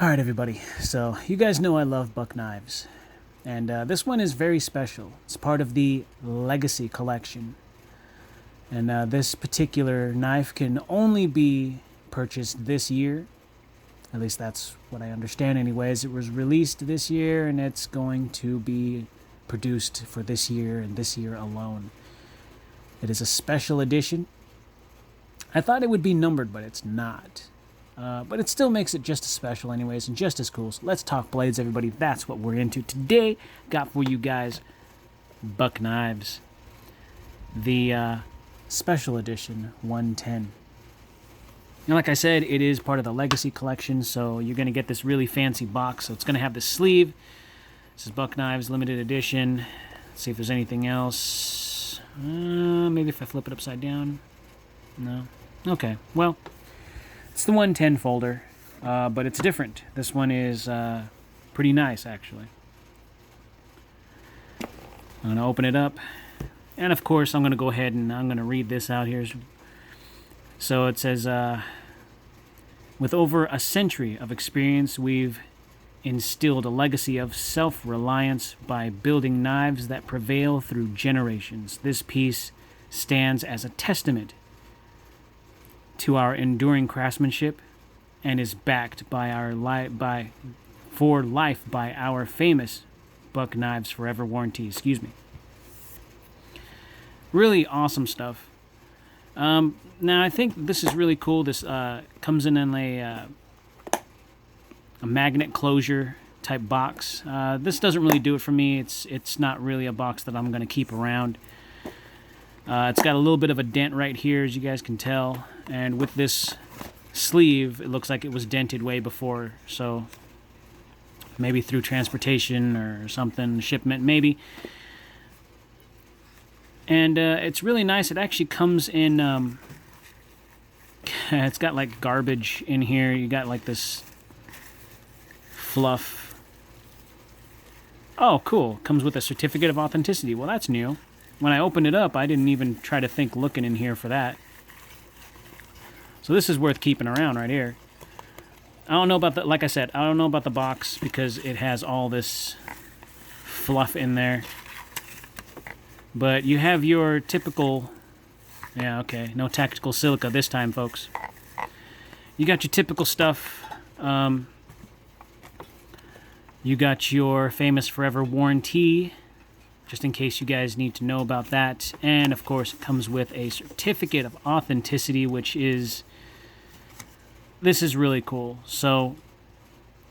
Alright everybody, so you guys know I love buck knives, and this one is very special. It's part of the Legacy collection, and this particular knife can only be purchased this year. At least that's what I understand anyways. It was released this year, and it's going to be produced for this year and this year alone. It is a special edition. I thought it would be numbered, but it's not. But it still makes it just as special anyways, and just as cool. So let's talk blades, everybody. That's what we're into today. Got for you guys buck knives. The special edition 110. And like I said, it is part of the Legacy collection, so you're going to get this really fancy box. So it's going to have this sleeve. This is buck knives, limited edition. Let's see if there's anything else. Maybe if I flip it upside down. No. Okay, well, it's the 110 folder, but it's different. This one is pretty nice, actually. I'm going to open it up. And, of course, I'm going to go ahead and I'm going to read this out here. So it says, with over a century of experience, we've instilled a legacy of self-reliance by building knives that prevail through generations. This piece stands as a testament to our enduring craftsmanship and is backed by for life by our famous Buck Knives Forever warranty. Excuse me. Really awesome stuff. Now I think this is really cool. This comes in a magnet closure type box. This doesn't really do it for me. It's not really a box that I'm going to keep around. It's got a little bit of a dent right here, as you guys can tell. And with this sleeve, it looks like it was dented way before. So maybe through transportation or something, shipment maybe. And it's really nice. It actually comes in... it's got like garbage in here. You got like this fluff. Oh, cool. Comes with a certificate of authenticity. Well, that's new. When I opened it up, I didn't even try to think looking in here for that. So this is worth keeping around right here. I don't know about the, like I said, I don't know about the box because it has all this fluff in there. But you have your typical, yeah, okay, no tactical silica this time, folks. You got your typical stuff. You got your famous Forever warranty, just in case you guys need to know about that. And, of course, it comes with a certificate of authenticity, which is... This is really cool. So,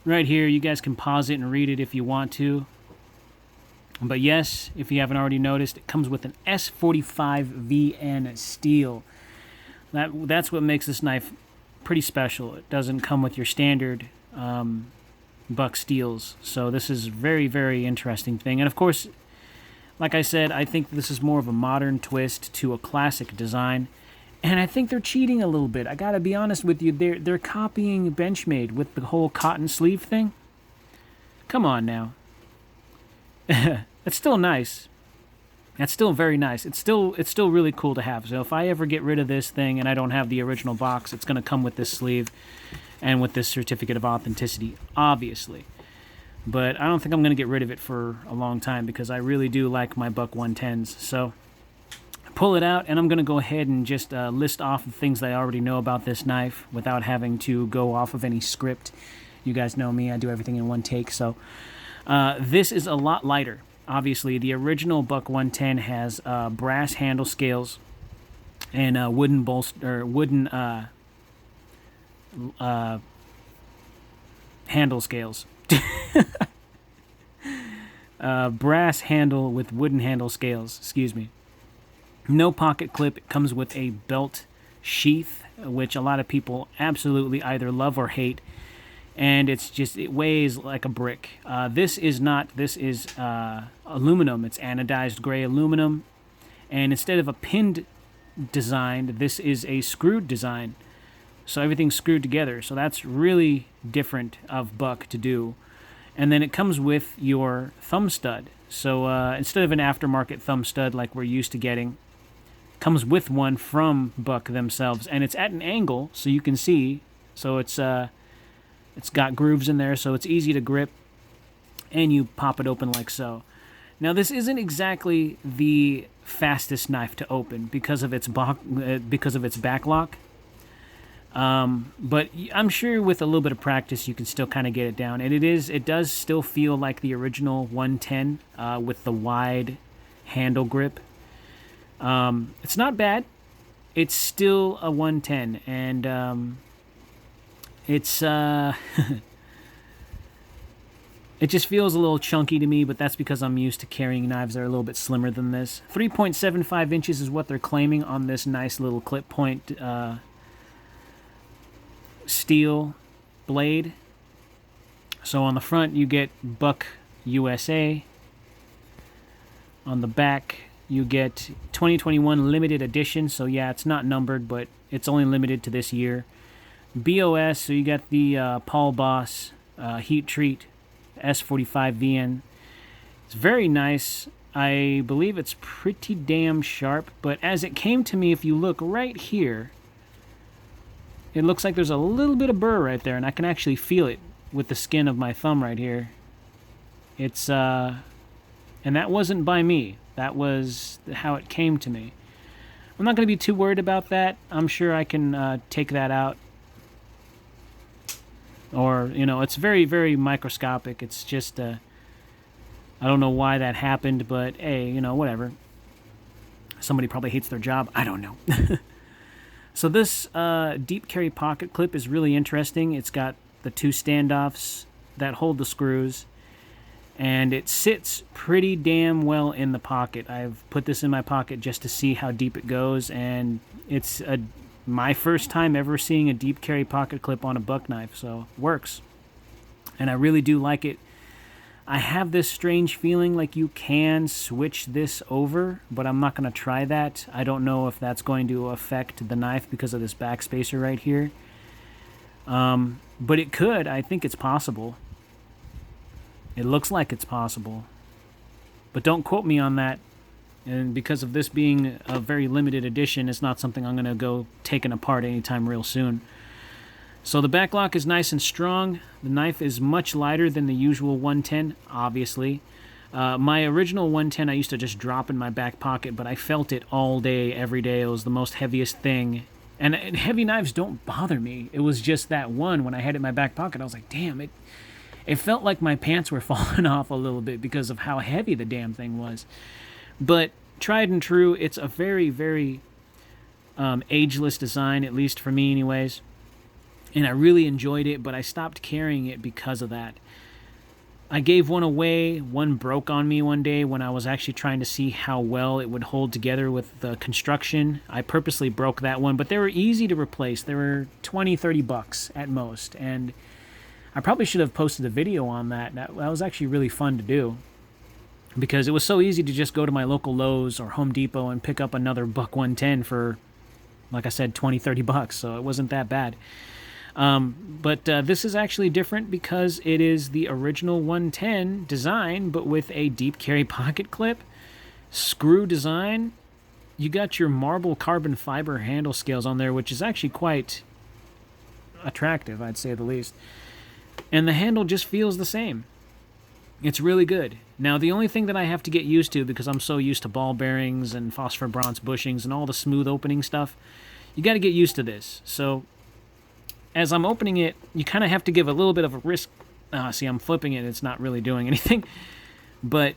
right here, you guys can pause it and read it if you want to. But yes, if you haven't already noticed, it comes with an S45VN steel. That's what makes this knife pretty special. It doesn't come with your standard buck steels. So this is a very, very interesting thing. And, of course... Like I said, I think this is more of a modern twist to a classic design. And I think they're cheating a little bit. I gotta be honest with you, they're copying Benchmade with the whole cotton sleeve thing. Come on now. It's still nice. That's still very nice. It's still really cool to have. So if I ever get rid of this thing and I don't have the original box, it's gonna come with this sleeve and with this certificate of authenticity, obviously. But I don't think I'm going to get rid of it for a long time because I really do like my Buck 110s. So pull it out, and I'm going to go ahead and just list off the things that I already know about this knife without having to go off of any script. You guys know me. I do everything in one take. So this is a lot lighter. Obviously, the original Buck 110 has brass handle scales and wooden handle scales. Brass handle with wooden handle scales, excuse me. No pocket clip. It comes with a belt sheath, which a lot of people absolutely either love or hate. And it weighs like a brick. This is aluminum. It's anodized gray aluminum. And instead of a pinned design, this is a screwed design. So everything's screwed together. So that's really different of Buck to do. And then it comes with your thumb stud. So instead of an aftermarket thumb stud like we're used to getting, comes with one from Buck themselves. And it's at an angle so you can see. So it's It's got grooves in there, so it's easy to grip, and you pop it open like so. Now, this isn't exactly the fastest knife to open because of its back lock. But I'm sure with a little bit of practice, you can still kind of get it down. And it does still feel like the original 110 with the wide handle grip. It's not bad. It's still a 110, and it's it just feels a little chunky to me, but that's because I'm used to carrying knives that are a little bit slimmer than this. 3.75 inches is what they're claiming on this nice little clip point steel blade. So on the front you get Buck USA. On the back you get 2021 limited edition. So yeah, it's not numbered, but it's only limited to this year. BOS, so you got the Paul Boss heat treat S45 VN. It's very nice. I believe it's pretty damn sharp, but as it came to me, if you look right here, it looks like there's a little bit of burr right there, and I can actually feel it with the skin of my thumb right here. It's and that wasn't by me. That was how it came to me. I'm not going to be too worried about that. I'm sure I can take that out. Or, you know, it's very, very microscopic. It's just, I don't know why that happened, but hey, you know, whatever. Somebody probably hates their job. I don't know. So this deep carry pocket clip is really interesting. It's got the two standoffs that hold the screws, and it sits pretty damn well in the pocket. I've put this in my pocket just to see how deep it goes, and it's my first time ever seeing a deep carry pocket clip on a buck knife, so it works. And I really do like it. I have this strange feeling like you can switch this over, but I'm not going to try that. I don't know if that's going to affect the knife because of this back spacer right here. But it could. I think it's possible. It looks like it's possible. But don't quote me on that. And because of this being a very limited edition, it's not something I'm going to go taking apart anytime real soon. So the back lock is nice and strong. The knife is much lighter than the usual 110, obviously. My original 110 I used to just drop in my back pocket, but I felt it all day, every day. It was the most heaviest thing. And heavy knives don't bother me. It was just that one, when I had it in my back pocket, I was like, damn, it felt like my pants were falling off a little bit because of how heavy the damn thing was. But tried and true, it's a very, very ageless design, at least for me anyways. And I really enjoyed it, but I stopped carrying it because of that. I gave one away. One broke on me one day when I was actually trying to see how well it would hold together with the construction. I purposely broke that one, but they were easy to replace. They were $20-$30 at most, and I probably should have posted a video on that. That was actually really fun to do, because it was so easy to just go to my local Lowe's or Home Depot and pick up another Buck 110 for, like I said, $20-$30, so it wasn't that bad. But this is actually different because it is the original 110 design, but with a deep carry pocket clip, screw design. You got your marble carbon fiber handle scales on there, which is actually quite attractive, I'd say the least. And the handle just feels the same. It's really good. Now, the only thing that I have to get used to, because I'm so used to ball bearings and phosphor bronze bushings and all the smooth opening stuff, you got to get used to this. So as I'm opening it, you kind of have to give a little bit of a risk. See, I'm flipping it. It's not really doing anything. But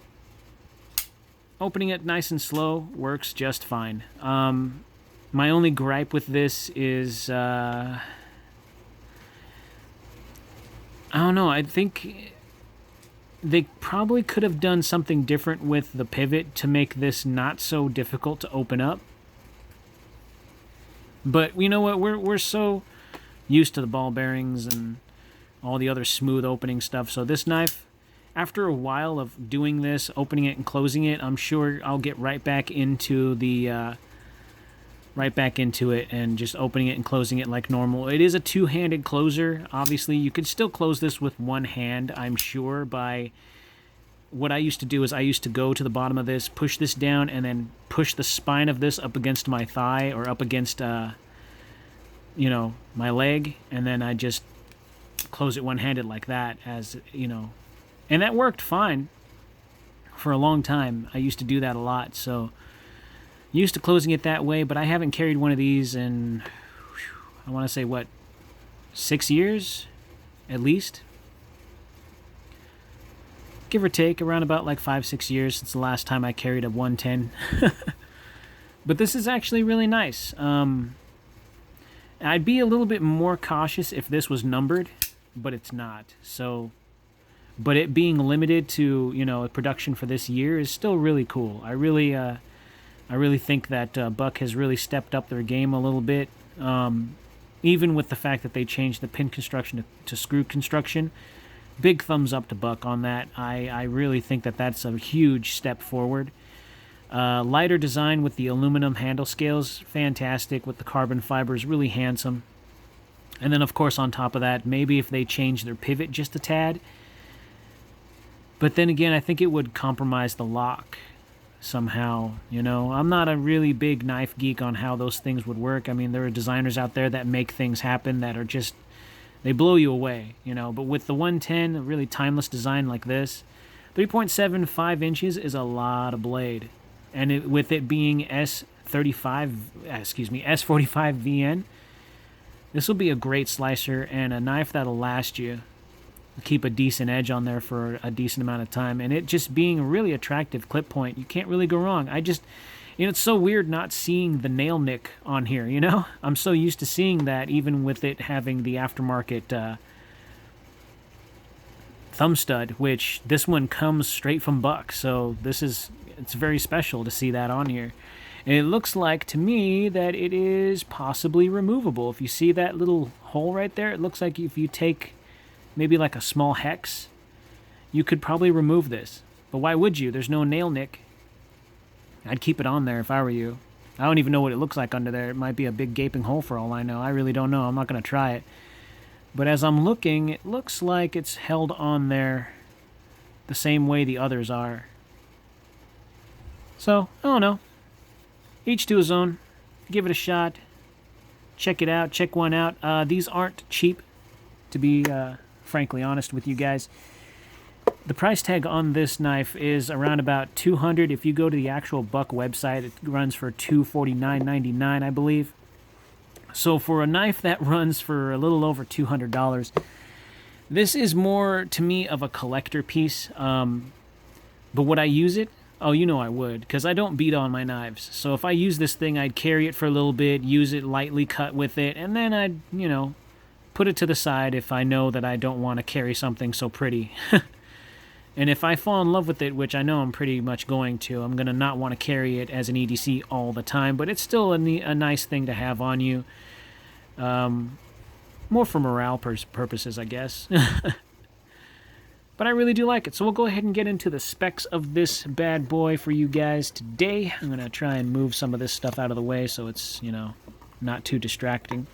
opening it nice and slow works just fine. My only gripe with this is, I don't know. I think they probably could have done something different with the pivot to make this not so difficult to open up. But you know what? We're so used to the ball bearings and all the other smooth opening stuff. So this knife, after a while of doing this, opening it and closing it, I'm sure I'll get right back into the it and just opening it and closing it like normal. It is a two-handed closer. Obviously, you could still close this with one hand, I'm sure. By what I used to do is I used to go to the bottom of this, push this down, and then push the spine of this up against my thigh or up against my leg, and then I just close it one-handed like that, as you know, and that worked fine for a long time. I used to do that a lot, so used to closing it that way, but I haven't carried one of these in, I want to say, what, 6 years at least, give or take, around about like 5-6 years since the last time I carried a 110. But this is actually really nice. I'd be a little bit more cautious if this was numbered, but it's not. So, but it being limited to, you know, production for this year is still really cool. I really think that Buck has really stepped up their game a little bit. Even with the fact that they changed the pin construction to screw construction, big thumbs up to Buck on that. I really think that that's a huge step forward. Lighter design with the aluminum handle scales, fantastic, with the carbon fibers, really handsome. And then, of course, on top of that, maybe if they change their pivot just a tad. But then again, I think it would compromise the lock somehow, you know. I'm not a really big knife geek on how those things would work. I mean, there are designers out there that make things happen that are just, they blow you away, you know. But with the 110, a really timeless design like this, 3.75 inches is a lot of blade. And with it being S45 VN, this will be a great slicer and a knife that'll last you. Keep a decent edge on there for a decent amount of time. And it just being a really attractive clip point, you can't really go wrong. You know, it's so weird not seeing the nail nick on here, you know? I'm so used to seeing that, even with it having the aftermarket thumb stud, which this one comes straight from Buck. So it's very special to see that on here. And it looks like to me that it is possibly removable. If you see that little hole right there, it looks like if you take maybe like a small hex, you could probably remove this. But why would you? There's no nail nick. I'd keep it on there if I were you. I don't even know what it looks like under there. It might be a big gaping hole for all I know. I really don't know. I'm not going to try it. But as I'm looking, it looks like it's held on there the same way the others are. So, I don't know. Each to his own. Give it a shot. Check it out. Check one out. These aren't cheap, to be frankly honest with you guys. The price tag on this knife is around about $200. If you go to the actual Buck website, it runs for $249.99, I believe. So for a knife that runs for a little over $200, this is more, to me, of a collector piece. But would I use it? Oh, you know I would, because I don't beat on my knives. So if I use this thing, I'd carry it for a little bit, use it lightly, cut with it, and then I'd, you know, put it to the side if I know that I don't want to carry something so pretty. And if I fall in love with it, which I know I'm pretty much going to, I'm going to not want to carry it as an EDC all the time, but it's still a nice thing to have on you. More for morale purposes, I guess. But I really do like it. So we'll go ahead and get into the specs of this bad boy for you guys today. I'm going to try and move some of this stuff out of the way so it's, you know, not too distracting.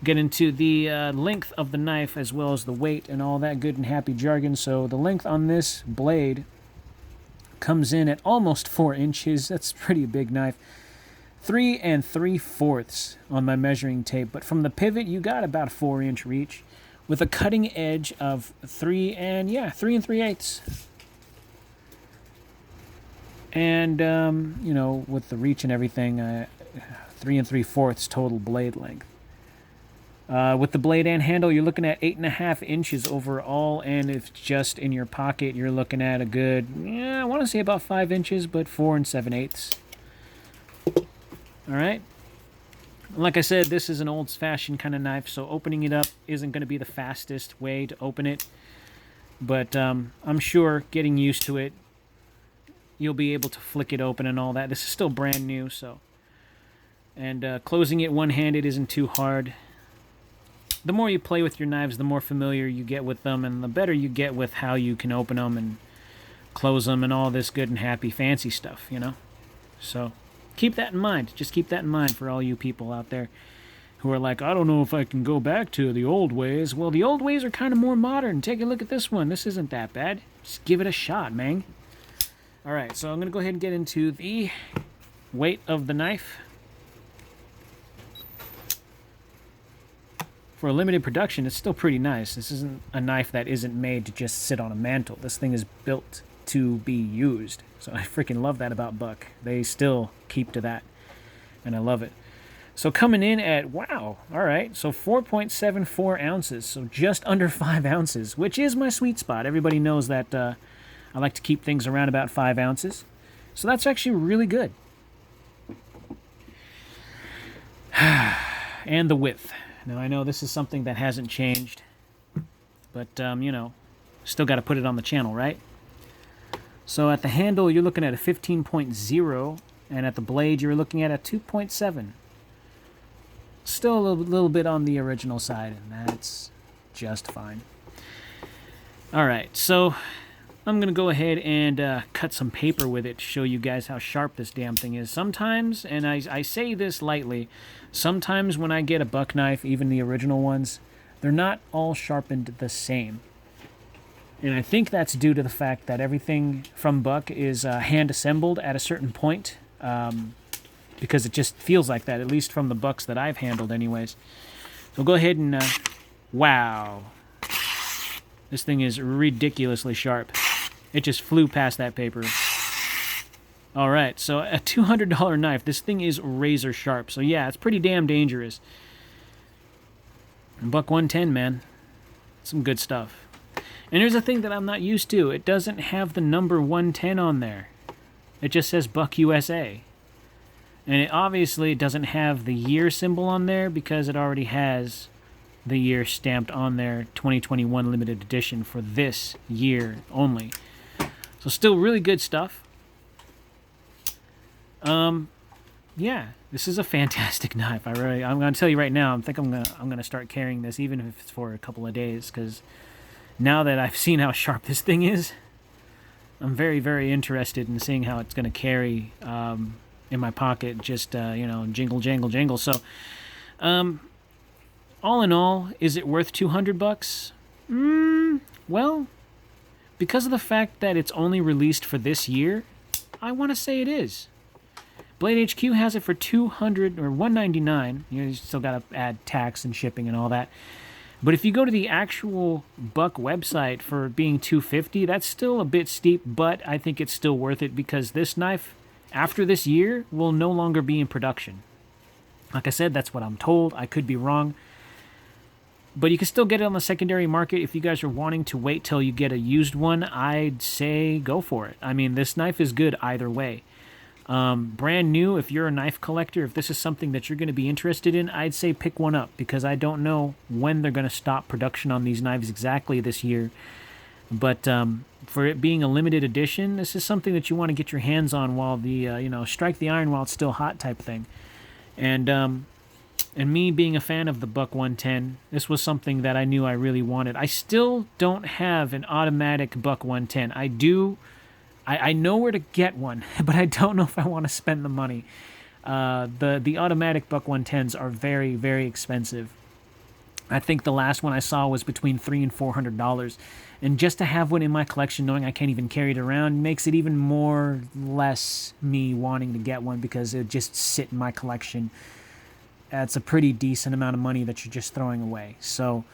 Get into the length of the knife as well as the weight and all that good and happy jargon. So the length on this blade comes in at almost 4 inches. That's a pretty big knife. 3 3/4 on my measuring tape. But from the pivot, you got about a 4-inch reach with a cutting edge of 3 3/8. And, you know, with the reach and everything, 3 3/4 total blade length. With the blade and handle, you're looking at 8.5 inches overall, and if just in your pocket, you're looking at a good, I want to say about 5 inches, but 4 7/8. All right. Like I said, this is an old-fashioned kind of knife, so opening it up isn't going to be the fastest way to open it. But I'm sure getting used to it, you'll be able to flick it open and all that. This is still brand new, so. And closing it one-handed isn't too hard. The more you play with your knives, the more familiar you get with them, and the better you get with how you can open them and close them and all this good and happy fancy stuff, you know? So keep that in mind. Just keep that in mind for all you people out there who are like, I don't know if I can go back to the old ways. Well, the old ways are kind of more modern. Take a look at this one. This isn't that bad. Just give it a shot, man. All right, so I'm going to go ahead and get into the weight of the knife. for a limited production, it's still pretty nice. This isn't a knife that isn't made to just sit on a mantle. This thing is built to be used. So I freaking love that about Buck. They still keep to that, and I love it. So coming in at, wow, all right, so 4.74 ounces, so just under 5 ounces, which is my sweet spot. Everybody knows that I like to keep things around about 5 ounces. So that's actually really good. And the width. Now, I know this is something that hasn't changed, but, you know, still got to put it on the channel, right? So at the handle, you're looking at a 15.0, and at the blade, you're looking at a 2.7. Still a little bit on the original side, and that's just fine. All right, so I'm going to go ahead and cut some paper with it to show you guys how sharp this damn thing is. Sometimes, and I say this lightly, sometimes when I get a buck knife, even the original ones, they're not all sharpened the same. And I think that's due to the fact that everything from Buck is hand-assembled at a certain point, because it just feels like that, at least from the Bucks that I've handled anyways. So go ahead and, wow. This thing is ridiculously sharp. It just flew past that paper. All right, so a $200 knife. This thing is razor sharp. So yeah, it's pretty damn dangerous. Buck 110, man. Some good stuff. And here's a thing that I'm not used to. It doesn't have the number 110 on there. It just says Buck USA. And it obviously doesn't have the year symbol on there because it already has the year stamped on there, 2021 limited edition for this year only. So still really good stuff. Yeah, this is a fantastic knife. I'm going to tell you right now, I think I'm going to start carrying this even if it's for a couple of days, because now that I've seen how sharp this thing is, I'm very, very interested in seeing how it's going to carry in my pocket, just, you know, jingle, jangle, jangle. So, all in all, is it worth $200? Well, because of the fact that it's only released for this year, I want to say it is. Blade HQ has it for $200 or $199. You still got to add tax and shipping and all that. But if you go to the actual Buck website for being $250, that's still a bit steep, but I think it's still worth it because this knife, after this year, will no longer be in production. Like I said, that's what I'm told. I could be wrong. But you can still get it on the secondary market. If you guys are wanting to wait till you get a used one, I'd say go for it. I mean, this knife is good either way. Brand new, if you're a knife collector, if this is something that you're going to be interested in, I'd say pick one up because I don't know when they're going to stop production on these knives exactly this year. But for it being a limited edition, this is something that you want to get your hands on while the, you know, strike the iron while it's still hot type thing. And me being a fan of the Buck 110, this was something that I knew I really wanted. I still don't have an automatic Buck 110. I know where to get one, but I don't know if I want to spend the money. The automatic Buck 110s are very, very expensive. I think the last one I saw was between $300 and $400. And just to have one in my collection, knowing I can't even carry it around, makes it even more less me wanting to get one because it would just sit in my collection. That's a pretty decent amount of money that you're just throwing away. So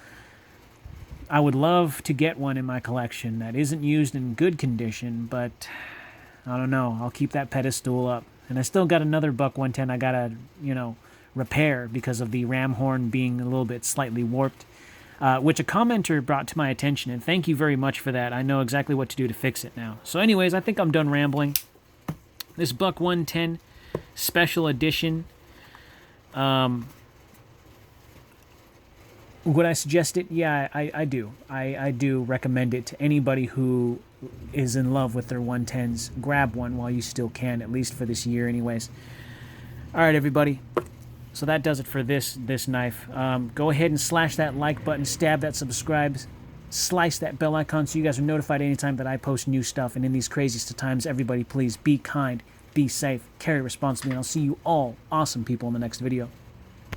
I would love to get one in my collection that isn't used in good condition, but I don't know. I'll keep that pedestal up. And I still got another Buck 110 I gotta, you know, repair because of the ram horn being a little bit slightly warped, which a commenter brought to my attention, and thank you very much for that. I know exactly what to do to fix it now. So anyways, I think I'm done rambling. This Buck 110 special edition, would I suggest it? Yeah, I do. I do recommend it to anybody who is in love with their 110s. Grab one while you still can, at least for this year anyways. All right, everybody. So that does it for this knife. Go ahead and slash that like button, stab that subscribe, slice that bell icon so you guys are notified anytime that I post new stuff. And in these craziest of times, everybody please be kind, be safe, carry responsibly, and I'll see you all awesome people in the next video.